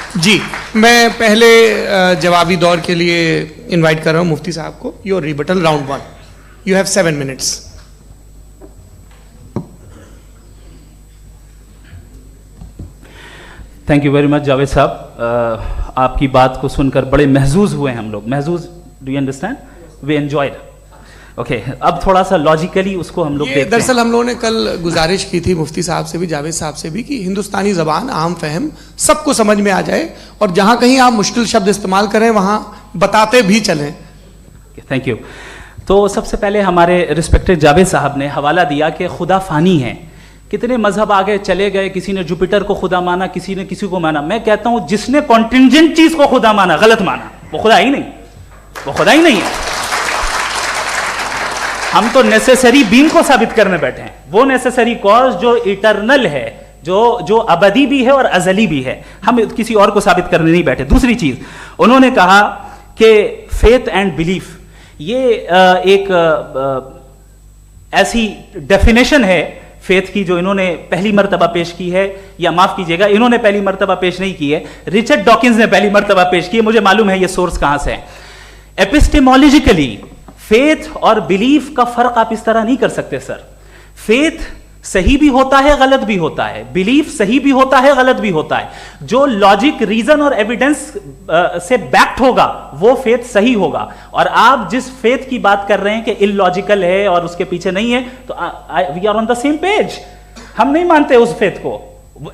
जी, मैं पहले जवाबी दौर के लिए इनवाइट कर रहा हूं मुफ्ती साहब को। Your rebuttal round 1, you have 7 minutes। Thank you very much Javed साहब, आपकी बात को सुनकर बड़े महजूज हुए हम लोग। महजूज, do you understand? We enjoyed. Okay, अब थोड़ा सा लॉजिकली उसको हम लोग देखते हैं। दरअसल हम लोगों ने कल गुजारिश की थी मुफ्ती साहब से भी, जावेद साहब से भी, कि हिंदुस्तानी ज़बान आम फहम सबको समझ में आ जाए और जहां कहीं आप मुश्किल शब्द इस्तेमाल करें वहां बताते भी चलें। Thank you. तो सबसे पहले हमारे रिस्पेक्टेड जावेद साहब ने हवाला दिया कि खुदा फ़ानी है। कितने मजहब आगे चले गए, किसी ने जुपिटर को खुदा माना, किसी ने किसी को माना। मैं कहता हूं जिसने कॉन्टिंजेंट चीज को खुदा माना, गलत माना, वो खुदा ही नहीं, वो खुदा ही नहीं है। हम तो नेसेसरी बीइंग को साबित करने बैठे हैं, वो नेसेसरी कॉज जो इटरनल है, जो अबदी भी है और अजली भी है। हम किसी और को साबित करने नहीं बैठे। दूसरी चीज उन्होंने कहा कि फेथ एंड बिलीफ, ये एक ऐसी डेफिनेशन है फेथ की जो इन्होंने पहली मर्तबा पेश की है, या माफ कीजिएगा इन्होंने पहली मर्तबा पेश नहीं की है, रिचर्ड डॉकिंस ने पहली मर्तबा पेश की है। मुझे मालूम है ये सोर्स कहां से है। एपिस्टेमोलॉजिकली फेथ और बिलीफ का फर्क आप इस तरह नहीं कर सकते सर। फेथ सही भी होता है, गलत भी होता है, बिलीफ सही भी होता है, गलत भी होता है। जो लॉजिक, रीजन और एविडेंस से बैक्ड होगा वो फेथ सही होगा। और आप जिस फेथ की बात कर रहे हैं कि इलॉजिकल है और उसके पीछे नहीं है, तो we are on the same page. हम नहीं मानते उस फेथ को,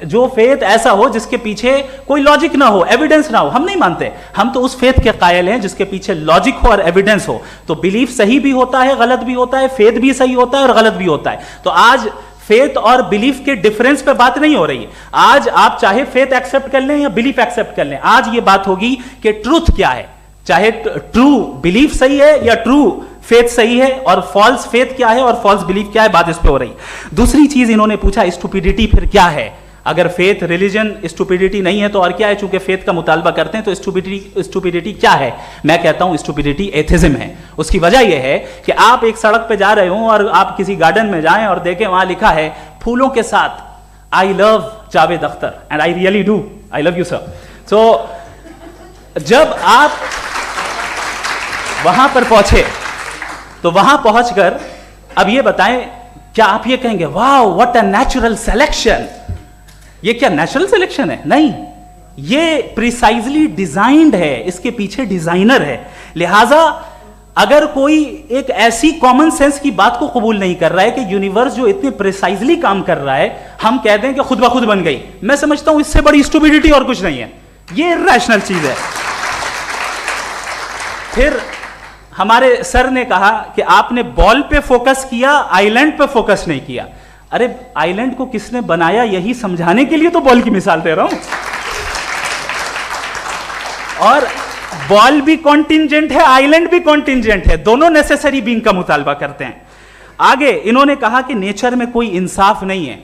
जो फेथ ऐसा हो जिसके पीछे कोई लॉजिक ना हो, एविडेंस ना हो, हम नहीं मानते। हम तो उस फेथ के कायल हैं जिसके पीछे लॉजिक हो और एविडेंस हो। तो बिलीफ सही भी होता है, गलत भी होता है, फेथ भी सही होता है और गलत भी होता है। तो आज फेथ और बिलीफ के डिफरेंस पे बात नहीं हो रही है। आज आप चाहे फेथ एक्सेप्ट कर लें या बिलीफ एक्सेप्ट कर लें, आज ये बात होगी कि ट्रूथ क्या है। चाहे ट्रू बिलीफ सही है या ट्रू फेथ सही है, और फॉल्स फेथ क्या है और फॉल्स बिलीफ क्या है, बात इस पे हो रही। दूसरी चीज इन्होंने पूछा, स्टुपिडिटी फिर क्या है? अगर फेथ रिलीजन स्टुपिडिटी नहीं है तो और क्या है? चूंकि फेथ का मुतालबा करते हैं तो स्टुपिडिटी क्या है? मैं कहता हूं स्टुपिडिटी एथिज्म है। उसकी वजह यह है कि आप एक सड़क पे जा रहे हो और आप किसी गार्डन में जाएं और देखें वहां लिखा है फूलों के साथ, I love Javed Akhtar and I really do, I love you sir. So जब आप वहां पर पहुंचे तो वहां पहुंचकर अब ये बताएं, क्या आप ये कहेंगे wow what a natural selection? ये क्या नेचुरल सिलेक्शन है? नहीं, ये प्रिसाइजली डिजाइंड है, इसके पीछे डिजाइनर है। लिहाजा अगर कोई एक ऐसी कॉमन सेंस की बात को कबूल नहीं कर रहा है कि यूनिवर्स जो इतने प्रिसाइजली काम कर रहा है, हम कह दें कि खुद ब खुद बन गई, मैं समझता हूं इससे बड़ी स्टुपिडिटी और कुछ नहीं है। ये रैशनल चीज है। फिर हमारे सर ने कहा कि आपने बॉल पे फोकस किया, आइलैंड पे फोकस नहीं किया। अरे आइलैंड को किसने बनाया, यही समझाने के लिए तो बॉल की मिसाल दे रहा हूं। और बॉल भी कॉन्टिंजेंट है, आइलैंड भी कॉन्टिंजेंट है, दोनों नेसेसरी बीइंग का मुतालबा करते हैं। आगे इन्होंने कहा कि नेचर में कोई इंसाफ नहीं है।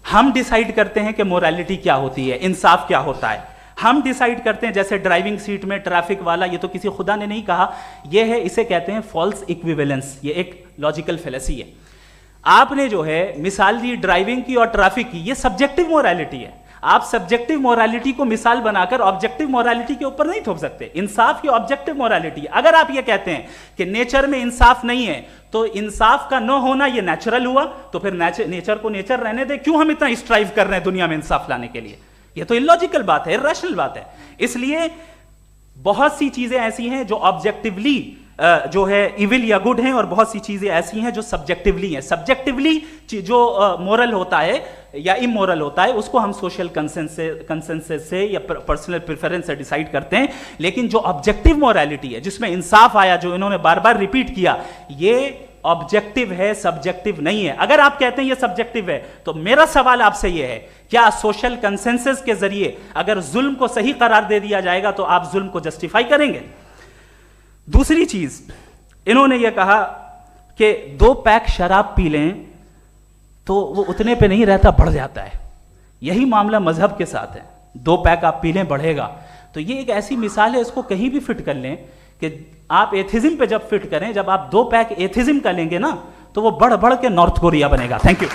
हम डिसाइड करते हैं कि मोरालिटी क्या होती है, इंसाफ क्या होता है। हम डिसाइड करते हैं, जैसे ड्राइविंग सीट में ट्रैफिक वाला, ये तो किसी खुदा ने नहीं कहा, ये है, इसे कहते हैं फॉल्स इक्विवेलेंस। ये एक लॉजिकल फेलेसी है। आपने जो है मिसाल दी ड्राइविंग की और ट्रैफिक की, ये सब्जेक्टिव मोरालिटी है। आप सब्जेक्टिव मोरालिटी को मिसाल बनाकर ऑब्जेक्टिव मोरालिटी के ऊपर नहीं थोप सकते। इंसाफ की ऑब्जेक्टिव मोरालिटी। अगर आप ये कहते हैं कि नेचर में इंसाफ नहीं है, तो इंसाफ का न होना ये नेचुरल हुआ, तो फिर नेचर को नेचर रहने दे। क्यों हम इतना स्ट्राइव कर रहे हैं दुनिया में इंसाफ लाने के लिए? ये तो इलॉजिकल बात है, इरैशनल बात है। इसलिए बहुत सी चीजें ऐसी हैं जो ऑब्जेक्टिवली जो है इविल या गुड हैं, और बहुत सी चीजें ऐसी हैं जो सब्जेक्टिवली हैं। सब्जेक्टिवली जो मोरल होता है या इमोरल होता है, उसको हम सोशल कंसेंसस से या पर्सनल प्रेफरेंस से डिसाइड करते हैं। लेकिन जो ऑब्जेक्टिव मोरालिटी है, जिसमें इंसाफ आया, जो इन्होंने बार बार रिपीट किया, ये ऑब्जेक्टिव है, सब्जेक्टिव नहीं है। अगर आप कहते हैं ये सब्जेक्टिव है, तो मेरा सवाल आपसे ये है, क्या सोशल कंसेंसस के जरिए अगर जुल्म को सही करार दे दिया जाएगा तो आप जुल्म को जस्टिफाई करेंगे? दूसरी चीज इन्होंने यह कहा कि 2 पैक शराब पी लें तो वो उतने पे नहीं रहता, बढ़ जाता है। यही मामला मजहब के साथ है। 2 पैक आप पी लें, बढ़ेगा। तो ये एक ऐसी मिसाल है, इसको कहीं भी फिट कर लें कि आप एथिज्म पे जब फिट करें, जब आप 2 पैक एथिज्म का लेंगे ना, तो वो बढ़ बढ़ के नॉर्थ कोरिया बनेगा। Thank you.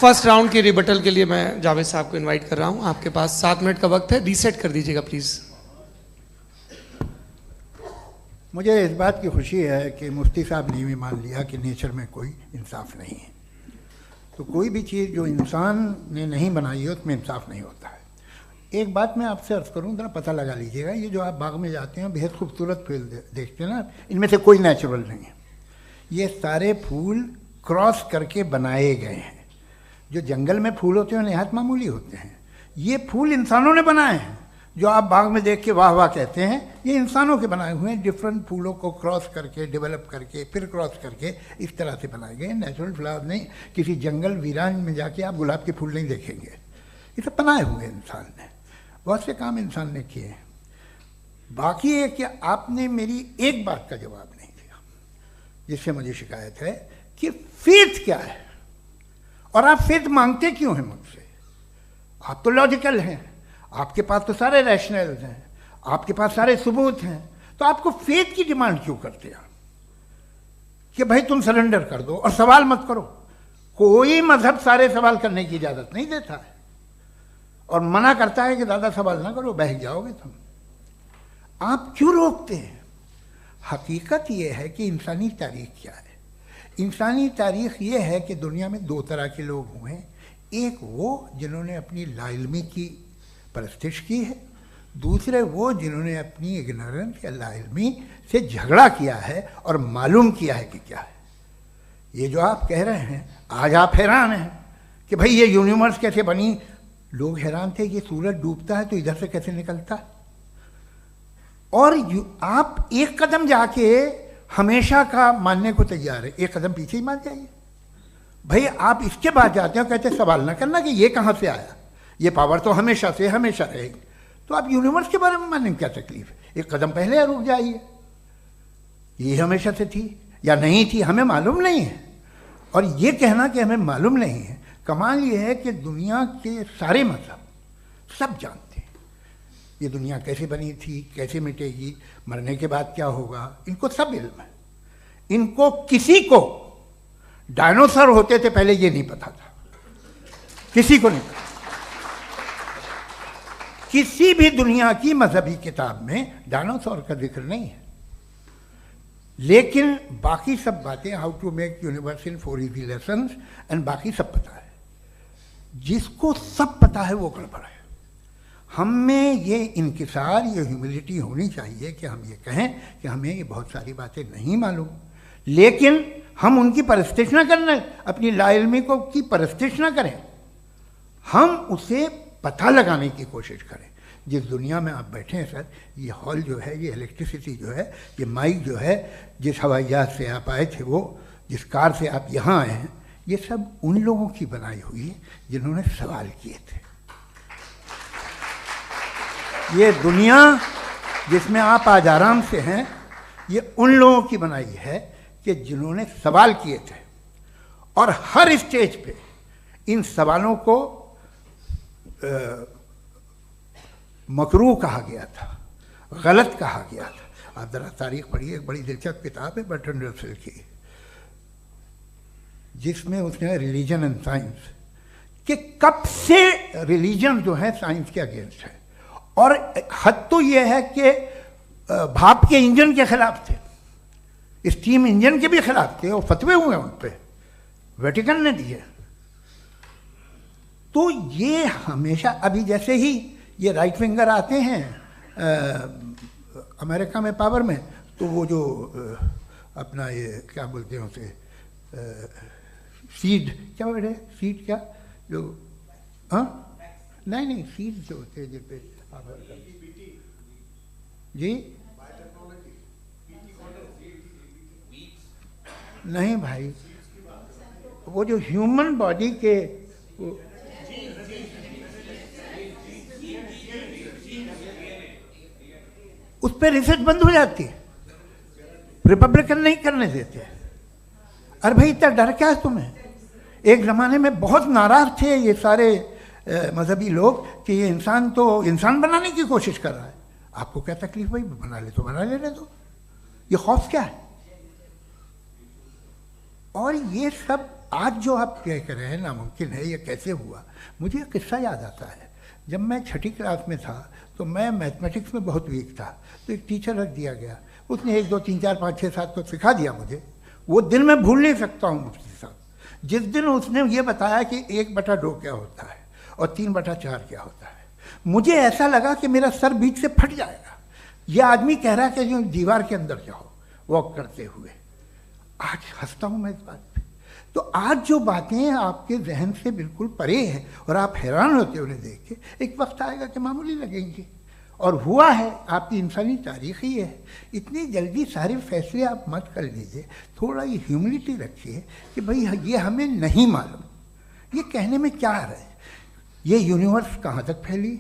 फर्स्ट राउंड के रिबटल के लिए मैं जावेद साहब को इनवाइट कर रहा हूं। आपके पास 7 मिनट का वक्त है, रीसेट कर दीजिएगा प्लीज। मुझे इस बात की खुशी है कि मुफ्ती साहब ने भी मान लिया कि नेचर में कोई इंसाफ नहीं है। तो कोई भी चीज़ जो इंसान ने नहीं बनाई है उसमें इंसाफ नहीं होता है। एक बात मैं आपसे अर्ज़ करूँ, ज़रा पता लगा लीजिएगा, ये जो आप बाग में जाते हैं बेहद खूबसूरत फूल देखते हैं ना, इनमें से कोई नेचुरल नहीं है। ये सारे फूल क्रॉस करके बनाए गए हैं। जो जंगल में फूल होते हैं नहायत मामूली होते हैं, ये फूल इंसानों ने बनाए हैं। जो आप बाग में देख के वाह वाह कहते हैं, ये इंसानों के बनाए हुए हैं। डिफरेंट फूलों को क्रॉस करके, डेवलप करके, फिर क्रॉस करके इस तरह से बनाए गए। नेचुरल फ्लावर नहीं। किसी जंगल वीरान में जाके आप गुलाब के फूल नहीं देखेंगे। ये सब बनाए हुए इंसान ने, बहुत से काम इंसान ने किए हैं। बाकी है कि आपने मेरी एक बात का जवाब नहीं दिया, जिससे मुझे शिकायत है कि फेथ क्या है और आप फेथ मांगते क्यों हैं मुझसे। आप तो लॉजिकल हैं, आपके पास तो सारे रैशनल्स हैं, आपके पास सारे सबूत हैं, तो आपको फेथ की डिमांड क्यों करते हैं कि भाई तुम सरेंडर कर दो और सवाल मत करो। कोई मजहब सारे सवाल करने की इजाजत नहीं देता है और मना करता है कि ज़्यादा सवाल ना करो, बह जाओगे तुम। आप क्यों रोकते हैं? हकीकत यह है कि इंसानी तारीख क्या है। इंसानी तारीख ये है कि दुनिया में 2 तरह के लोग हुए हैं। एक वो जिन्होंने अपनी लाइल्मी की परस्तिश की है, दूसरे वो जिन्होंने अपनी इग्नोरेंस या लाइल्मी से झगड़ा किया है और मालूम किया है कि क्या है। ये जो आप कह रहे हैं, आज आप हैरान हैं कि भाई ये यूनिवर्स कैसे बनी। लोग हैरान थे कि सूरज डूबता है तो इधर से कैसे निकलता है। और आप एक कदम जाके हमेशा का मानने को तैयार है, एक कदम पीछे ही मान जाइए। भाई आप इसके बाद जाते हो, कहते सवाल ना करना कि ये कहाँ से आया, ये पावर तो हमेशा से हमेशा रहेगी। तो आप यूनिवर्स के बारे में मानने में क्या तकलीफ है? एक कदम पहले रुक जाइए। ये हमेशा से थी या नहीं थी हमें मालूम नहीं है। और ये कहना कि हमें मालूम नहीं है, कमाल ये है कि दुनिया के सारे मजहब सब जानते हैं ये दुनिया कैसे बनी थी, कैसे मिटेगी, मरने के बाद क्या होगा, इनको सब इल्म है। इनको किसी को डायनासोर होते थे पहले ये नहीं पता था, किसी को नहीं पता। किसी भी दुनिया की मजहबी किताब में डायनासोर का जिक्र नहीं है। लेकिन बाकी सब बातें, how to make universe in 4 easy lessons and बाकी सब पता है। जिसको सब पता है वो गड़बड़ है। हम में ये इंकिसार, ये ह्यूमिलिटी होनी चाहिए कि हम ये कहें कि हमें ये बहुत सारी बातें नहीं मालूम, लेकिन हम उनकी परस्तिश ना करें, अपनी लाइल्मी को की परस्तिश ना करें, हम उसे पता लगाने की कोशिश करें। जिस दुनिया में आप बैठे हैं सर, ये हॉल जो है, ये इलेक्ट्रिसिटी जो है, ये माइक जो है, जिस हवाई जहाज से आप आए थे, वो जिस कार से आप यहाँ आए हैं, ये सब उन लोगों की बनाई हुई है जिन्होंने सवाल किए थे। ये दुनिया जिसमें आप आज आराम से हैं, ये उन लोगों की बनाई है कि जिन्होंने सवाल किए थे। और हर स्टेज पे इन सवालों को मकरूह कहा गया था, गलत कहा गया था। आप जरा तारीख पढ़िए, एक बड़ी दिलचस्प किताब है बर्ट्रैंड रसेल की, जिसमें उसने रिलीजन एंड साइंस कि कब से रिलीजन जो है साइंस के अगेंस्ट है। और हद तो यह है कि भाप के इंजन के खिलाफ थे, स्टीम इंजन के भी खिलाफ थे, और फतवे हुए उन पर, वेटिकन ने दिए। तो ये हमेशा, अभी जैसे ही ये राइट विंगर आते हैं अमेरिका में पावर में, तो वो जो अपना ये क्या बोलते हैं उसे, सीड क्या बेटे, सीड क्या जो, हाँ नहीं सीड जो होते हैं जिन पे जी, नहीं भाई, वो जो ह्यूमन बॉडी के उस पर रिसर्च बंद हो जाती है, रिपब्लिकन नहीं करने देते। अरे भाई इतना डर क्या है तुम्हें? एक ज़माने में बहुत नाराज थे ये सारे मजहबी लोग कि ये इंसान तो इंसान बनाने की कोशिश कर रहा है। आपको क्या तकलीफ भाई, बना ले तो बना लेने दो, ये खौफ क्या है? और ये सब आज जो आप कह रहे हैं नामुमकिन है, ये कैसे हुआ? मुझे एक किस्सा याद आता है। जब मैं छठी क्लास में था तो मैं मैथमेटिक्स में बहुत वीक था, तो एक टीचर रख दिया गया, उसने 1 2 3 4 5 6 7 तो सिखा दिया मुझे। वो दिन मैं भूल नहीं सकता हूँ मुफ्ती साहब, जिस दिन उसने ये बताया कि 1/2 क्या होता है और 3/4 क्या होता है, मुझे ऐसा लगा कि मेरा सर बीच से फट जाएगा। ये आदमी कह रहा है कि जो दीवार के अंदर जाओ वॉक करते हुए। आज हंसता हूँ मैं इस बात पे। तो आज जो बातें आपके जहन से बिल्कुल परे हैं और आप हैरान होते हो उन्हें देख के, एक वक्त आएगा कि मामूली लगेंगे। और हुआ है, आपकी इंसानी तारीख ही है। इतनी जल्दी सारे फैसले आप मत कर लीजिए, थोड़ा ये ह्यूमिलिटी रखिए कि भाई ये हमें नहीं मालूम। ये कहने में क्या आ रहा है? ये यूनिवर्स कहाँ तक फैली,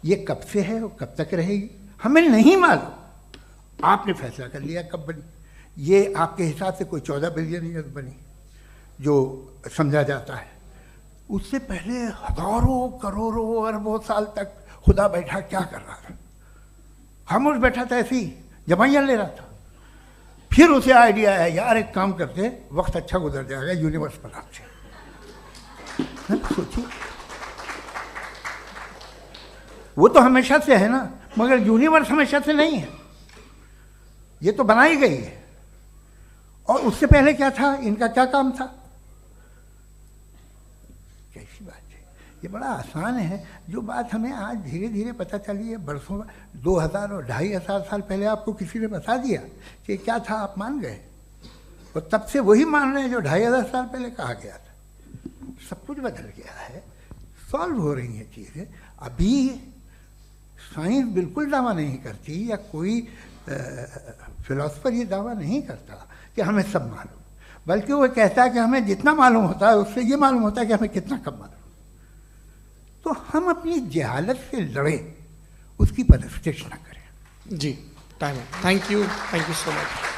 ये कब से है और कब तक रहेगी, हमें नहीं मालूम। आपने फैसला कर लिया कब बनी। ये आपके हिसाब से कोई 14 बिलियन ईयर बनी जो समझा जाता है। उससे पहले हजारों करोड़ों अरबों साल तक खुदा बैठा क्या कर रहा था? खामोश बैठा था, ऐसे ही जमाइयाँ ले रहा था। फिर उसे आइडिया है, यार एक काम करते, वक्त अच्छा गुजर जाएगा, यूनिवर्स बनाते। सोचिए, वो तो हमेशा से है ना, मगर यूनिवर्स हमेशा से नहीं है, ये तो बनाई गई है। और उससे पहले क्या था, इनका क्या काम था? कैसी बात है, ये बड़ा आसान है। जो बात हमें आज धीरे धीरे पता चली है, बरसों 2000 और 2500 साल पहले आपको किसी ने बता दिया कि क्या था, आप मान गए, और तब से वही मान रहे हैं जो 2500 साल पहले कहा गया था। सब कुछ बदल गया है, सॉल्व हो रही हैं चीज़ें। अभी साइंस बिल्कुल दावा नहीं करती, या कोई फिलोसफर ये दावा नहीं करता कि हमें सब मालूम, बल्कि वो कहता है कि हमें जितना मालूम होता है उससे ये मालूम होता है कि हमें कितना कम मालूम। तो हम अपनी जहालत से लड़ें, उसकी परस्तिश न करें। जी, टाइम है। Thank you so much.